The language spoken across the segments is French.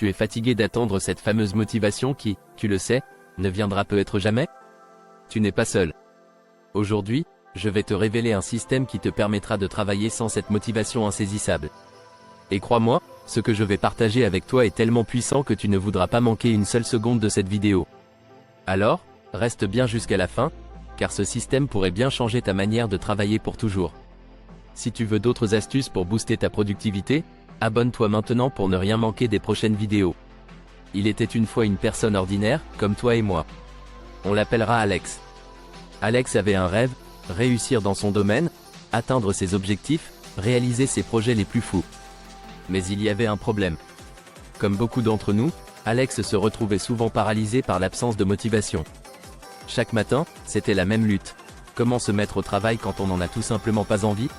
Tu es fatigué d'attendre cette fameuse motivation qui, tu le sais, ne viendra peut-être jamais? Tu n'es pas seul. Aujourd'hui, je vais te révéler un système qui te permettra de travailler sans cette motivation insaisissable. Et crois-moi, ce que je vais partager avec toi est tellement puissant que tu ne voudras pas manquer une seule seconde de cette vidéo. Alors, reste bien jusqu'à la fin, car ce système pourrait bien changer ta manière de travailler pour toujours. Si tu veux d'autres astuces pour booster ta productivité, abonne-toi maintenant pour ne rien manquer des prochaines vidéos. Il était une fois une personne ordinaire, comme toi et moi. On l'appellera Alex. Alex avait un rêve, réussir dans son domaine, atteindre ses objectifs, réaliser ses projets les plus fous. Mais il y avait un problème. Comme beaucoup d'entre nous, Alex se retrouvait souvent paralysé par l'absence de motivation. Chaque matin, c'était la même lutte. Comment se mettre au travail quand on n'en a tout simplement pas envie?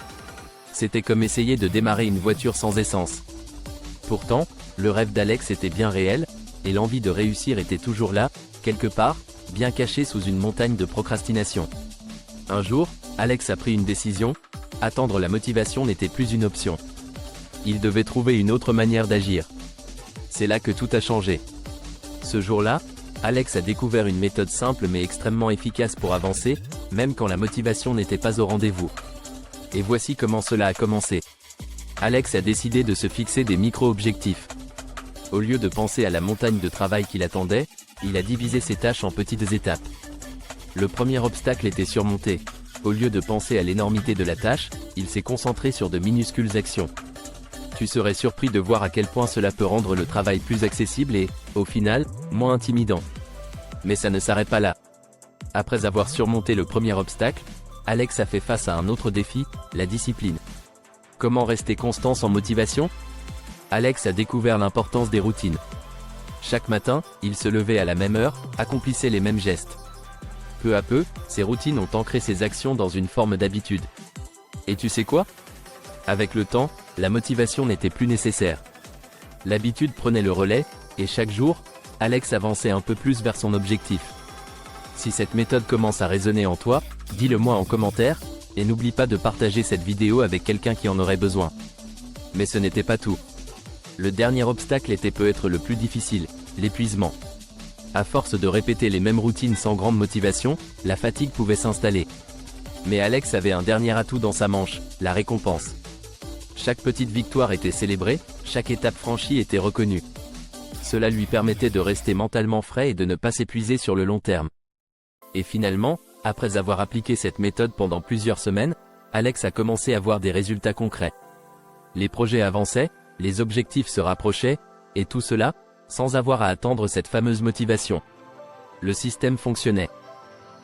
C'était comme essayer de démarrer une voiture sans essence. Pourtant, le rêve d'Alex était bien réel, et l'envie de réussir était toujours là, quelque part, bien caché sous une montagne de procrastination. Un jour, Alex a pris une décision, attendre la motivation n'était plus une option. Il devait trouver une autre manière d'agir. C'est là que tout a changé. Ce jour-là, Alex a découvert une méthode simple mais extrêmement efficace pour avancer, même quand la motivation n'était pas au rendez-vous. Et voici comment cela a commencé. Alex a décidé de se fixer des micro-objectifs. Au lieu de penser à la montagne de travail qui l'attendait, il a divisé ses tâches en petites étapes. Le premier obstacle était surmonté. Au lieu de penser à l'énormité de la tâche, il s'est concentré sur de minuscules actions. Tu serais surpris de voir à quel point cela peut rendre le travail plus accessible et, au final, moins intimidant. Mais ça ne s'arrête pas là. Après avoir surmonté le premier obstacle, Alex a fait face à un autre défi, la discipline. Comment rester constant sans motivation? Alex a découvert l'importance des routines. Chaque matin, il se levait à la même heure, accomplissait les mêmes gestes. Peu à peu, ces routines ont ancré ses actions dans une forme d'habitude. Et tu sais quoi? Avec le temps, la motivation n'était plus nécessaire. L'habitude prenait le relais, et chaque jour, Alex avançait un peu plus vers son objectif. Si cette méthode commence à résonner en toi, dis-le-moi en commentaire, et n'oublie pas de partager cette vidéo avec quelqu'un qui en aurait besoin. Mais ce n'était pas tout. Le dernier obstacle était peut-être le plus difficile, l'épuisement. À force de répéter les mêmes routines sans grande motivation, la fatigue pouvait s'installer. Mais Alex avait un dernier atout dans sa manche, la récompense. Chaque petite victoire était célébrée, chaque étape franchie était reconnue. Cela lui permettait de rester mentalement frais et de ne pas s'épuiser sur le long terme. Et finalement, après avoir appliqué cette méthode pendant plusieurs semaines, Alex a commencé à voir des résultats concrets. Les projets avançaient, les objectifs se rapprochaient, et tout cela, sans avoir à attendre cette fameuse motivation. Le système fonctionnait.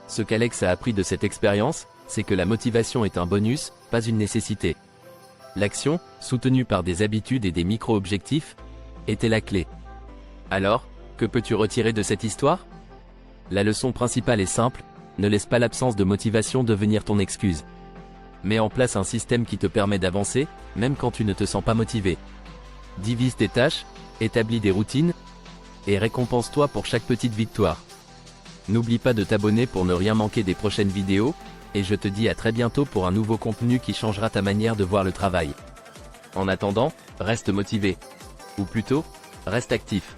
Ce qu'Alex a appris de cette expérience, c'est que la motivation est un bonus, pas une nécessité. L'action, soutenue par des habitudes et des micro-objectifs, était la clé. Alors, que peux-tu retirer de cette histoire? La leçon principale est simple, ne laisse pas l'absence de motivation devenir ton excuse. Mets en place un système qui te permet d'avancer, même quand tu ne te sens pas motivé. Divise tes tâches, établis des routines, et récompense-toi pour chaque petite victoire. N'oublie pas de t'abonner pour ne rien manquer des prochaines vidéos, et je te dis à très bientôt pour un nouveau contenu qui changera ta manière de voir le travail. En attendant, reste motivé. Ou plutôt, reste actif.